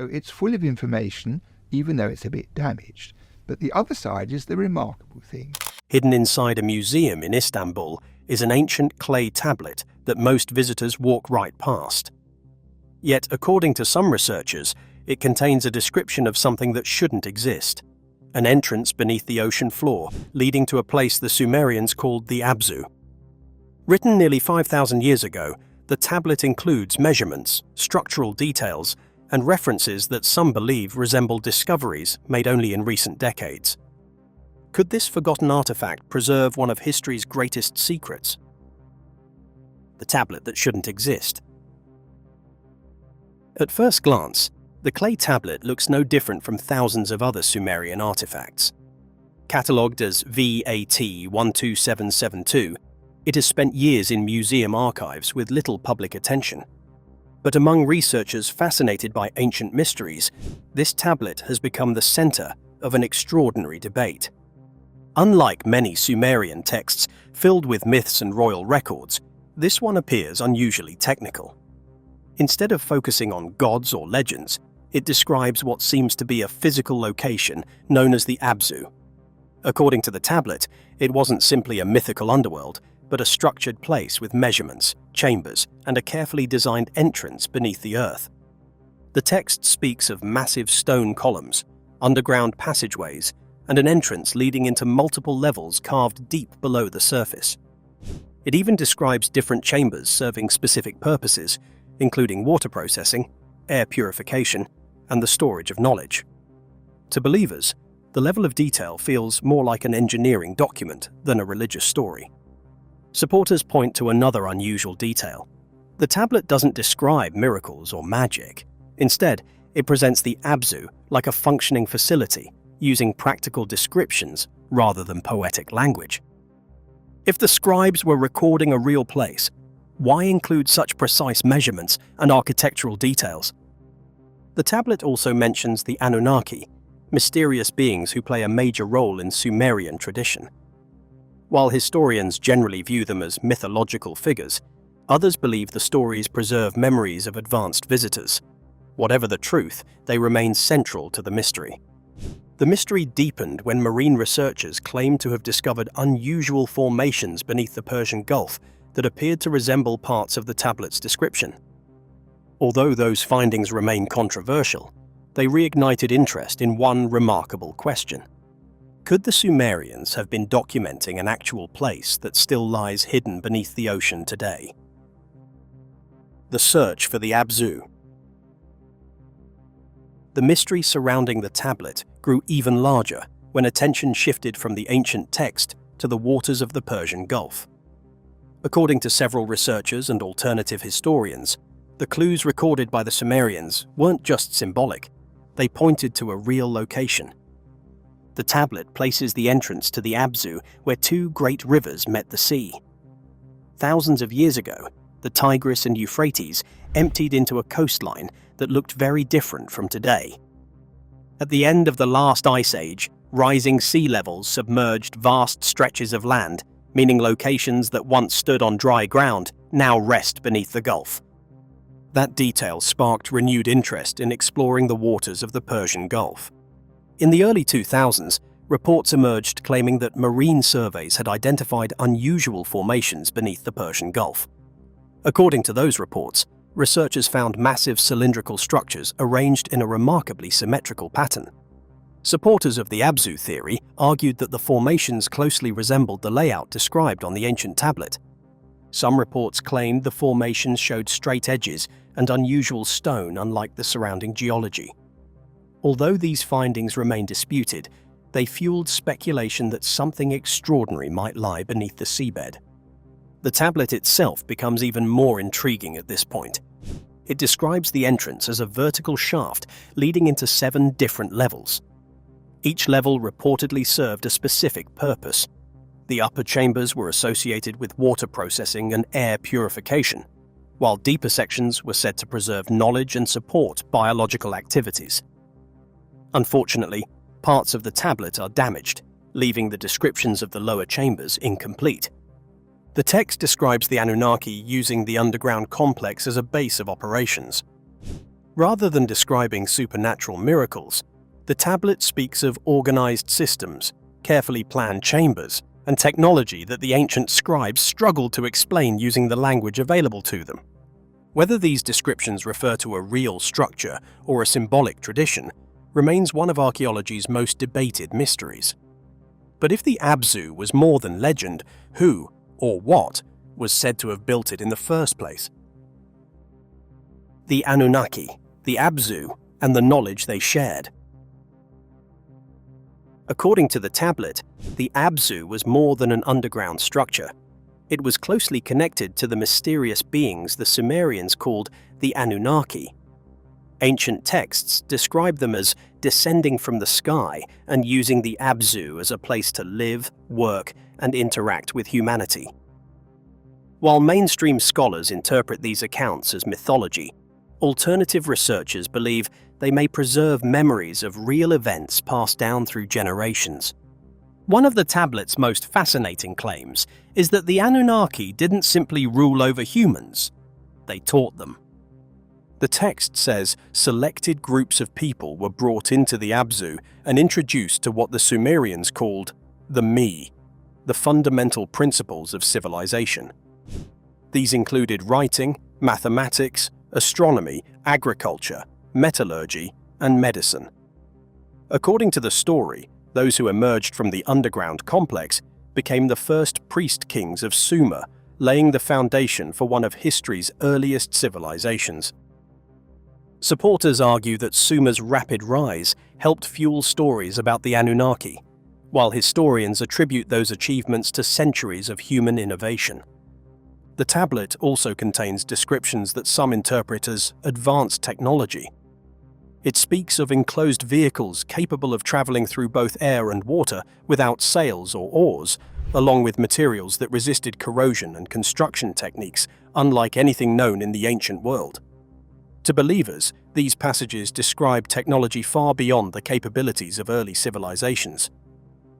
So it's full of information, even though it's a bit damaged. But the other side is the remarkable thing. Hidden inside a museum in Istanbul is an ancient clay tablet that most visitors walk right past. Yet, according to some researchers, it contains a description of something that shouldn't exist. An entrance beneath the ocean floor, leading to a place the Sumerians called the Abzu. Written nearly 5,000 years ago, the tablet includes measurements, structural details, and references that some believe resemble discoveries made only in recent decades. Could this forgotten artifact preserve one of history's greatest secrets? The tablet that shouldn't exist. At first glance, the clay tablet looks no different from thousands of other Sumerian artifacts. Catalogued as VAT-12772, it has spent years in museum archives with little public attention. But among researchers fascinated by ancient mysteries, this tablet has become the center of an extraordinary debate. Unlike many Sumerian texts filled with myths and royal records, this one appears unusually technical. Instead of focusing on gods or legends, it describes what seems to be a physical location known as the Abzu. According to the tablet, it wasn't simply a mythical underworld, but a structured place with measurements, chambers, and a carefully designed entrance beneath the earth. The text speaks of massive stone columns, underground passageways, and an entrance leading into multiple levels carved deep below the surface. It even describes different chambers serving specific purposes, including water processing, air purification, and the storage of knowledge. To believers, the level of detail feels more like an engineering document than a religious story. Supporters point to another unusual detail. The tablet doesn't describe miracles or magic. Instead, it presents the Abzu like a functioning facility, using practical descriptions rather than poetic language. If the scribes were recording a real place, why include such precise measurements and architectural details? The tablet also mentions the Anunnaki, mysterious beings who play a major role in Sumerian tradition. While historians generally view them as mythological figures, others believe the stories preserve memories of advanced visitors. Whatever the truth, they remain central to the mystery. The mystery deepened when marine researchers claimed to have discovered unusual formations beneath the Persian Gulf that appeared to resemble parts of the tablet's description. Although those findings remain controversial, they reignited interest in one remarkable question. Could the Sumerians have been documenting an actual place that still lies hidden beneath the ocean today? The search for the Abzu. The mystery surrounding the tablet grew even larger when attention shifted from the ancient text to the waters of the Persian Gulf. According to several researchers and alternative historians, the clues recorded by the Sumerians weren't just symbolic, they pointed to a real location. The tablet places the entrance to the Abzu where two great rivers met the sea. Thousands of years ago, the Tigris and Euphrates emptied into a coastline that looked very different from today. At the end of the last ice age, rising sea levels submerged vast stretches of land, meaning locations that once stood on dry ground now rest beneath the Gulf. That detail sparked renewed interest in exploring the waters of the Persian Gulf. In the early 2000s, reports emerged claiming that marine surveys had identified unusual formations beneath the Persian Gulf. According to those reports, researchers found massive cylindrical structures arranged in a remarkably symmetrical pattern. Supporters of the Abzu theory argued that the formations closely resembled the layout described on the ancient tablet. Some reports claimed the formations showed straight edges and unusual stone unlike the surrounding geology. Although these findings remain disputed, they fueled speculation that something extraordinary might lie beneath the seabed. The tablet itself becomes even more intriguing at this point. It describes the entrance as a vertical shaft leading into 7 different levels. Each level reportedly served a specific purpose. The upper chambers were associated with water processing and air purification, while deeper sections were said to preserve knowledge and support biological activities. Unfortunately, parts of the tablet are damaged, leaving the descriptions of the lower chambers incomplete. The text describes the Anunnaki using the underground complex as a base of operations. Rather than describing supernatural miracles, the tablet speaks of organized systems, carefully planned chambers, and technology that the ancient scribes struggled to explain using the language available to them. Whether these descriptions refer to a real structure or a symbolic tradition remains one of archaeology's most debated mysteries. But if the Abzu was more than legend, who, or what, was said to have built it in the first place? The Anunnaki, the Abzu, and the knowledge they shared. According to the tablet, the Abzu was more than an underground structure. It was closely connected to the mysterious beings the Sumerians called the Anunnaki. Ancient texts describe them as descending from the sky and using the Abzu as a place to live, work, and interact with humanity. While mainstream scholars interpret these accounts as mythology, alternative researchers believe they may preserve memories of real events passed down through generations. One of the tablet's most fascinating claims is that the Anunnaki didn't simply rule over humans, they taught them. The text says selected groups of people were brought into the Abzu and introduced to what the Sumerians called the Me, the fundamental principles of civilization. These included writing, mathematics, astronomy, agriculture, metallurgy, and medicine. According to the story, those who emerged from the underground complex became the first priest kings of Sumer, laying the foundation for one of history's earliest civilizations. Supporters argue that Sumer's rapid rise helped fuel stories about the Anunnaki, while historians attribute those achievements to centuries of human innovation. The tablet also contains descriptions that some interpret as advanced technology. It speaks of enclosed vehicles capable of traveling through both air and water without sails or oars, along with materials that resisted corrosion and construction techniques unlike anything known in the ancient world. To believers, these passages describe technology far beyond the capabilities of early civilizations.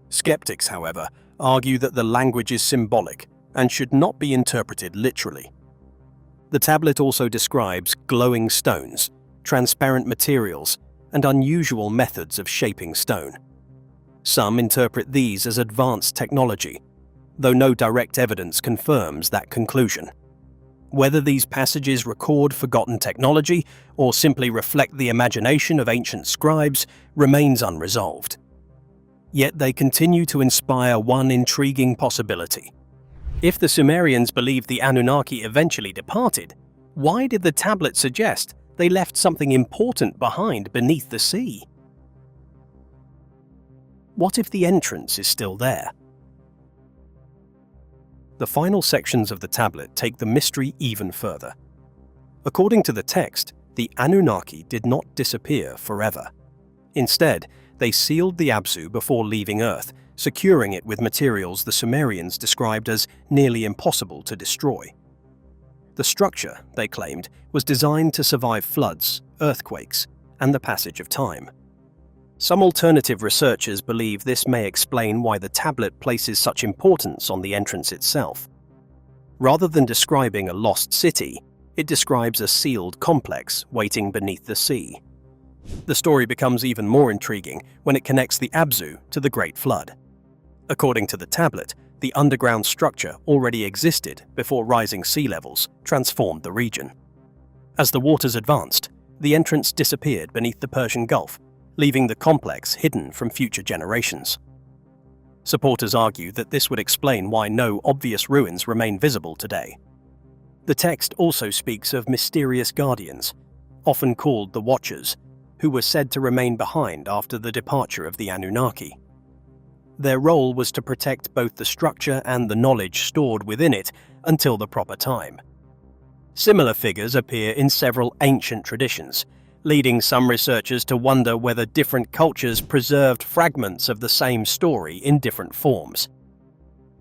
Skeptics, however, argue that the language is symbolic and should not be interpreted literally. The tablet also describes glowing stones, transparent materials, and unusual methods of shaping stone. Some interpret these as advanced technology, though no direct evidence confirms that conclusion. Whether these passages record forgotten technology or simply reflect the imagination of ancient scribes remains unresolved. Yet they continue to inspire one intriguing possibility. If the Sumerians believed the Anunnaki eventually departed, why did the tablet suggest they left something important behind beneath the sea? What if the entrance is still there? The final sections of the tablet take the mystery even further. According to the text, the Anunnaki did not disappear forever. Instead, they sealed the Abzu before leaving Earth, securing it with materials the Sumerians described as nearly impossible to destroy. The structure, they claimed, was designed to survive floods, earthquakes, and the passage of time. Some alternative researchers believe this may explain why the tablet places such importance on the entrance itself. Rather than describing a lost city, it describes a sealed complex waiting beneath the sea. The story becomes even more intriguing when it connects the Abzu to the Great Flood. According to the tablet, the underground structure already existed before rising sea levels transformed the region. As the waters advanced, the entrance disappeared beneath the Persian Gulf, leaving the complex hidden from future generations. Supporters argue that this would explain why no obvious ruins remain visible today. The text also speaks of mysterious guardians, often called the Watchers, who were said to remain behind after the departure of the Anunnaki. Their role was to protect both the structure and the knowledge stored within it until the proper time. Similar figures appear in several ancient traditions, leading some researchers to wonder whether different cultures preserved fragments of the same story in different forms.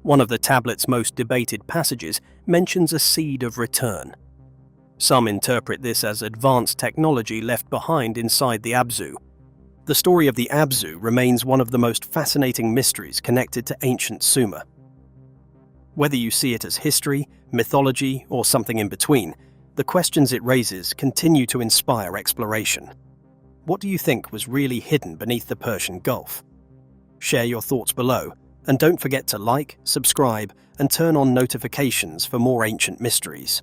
One of the tablet's most debated passages mentions a seed of return. Some interpret this as advanced technology left behind inside the Abzu. The story of the Abzu remains one of the most fascinating mysteries connected to ancient Sumer. Whether you see it as history, mythology, or something in between, the questions it raises continue to inspire exploration. What do you think was really hidden beneath the Persian Gulf? Share your thoughts below, and don't forget to like, subscribe, and turn on notifications for more ancient mysteries.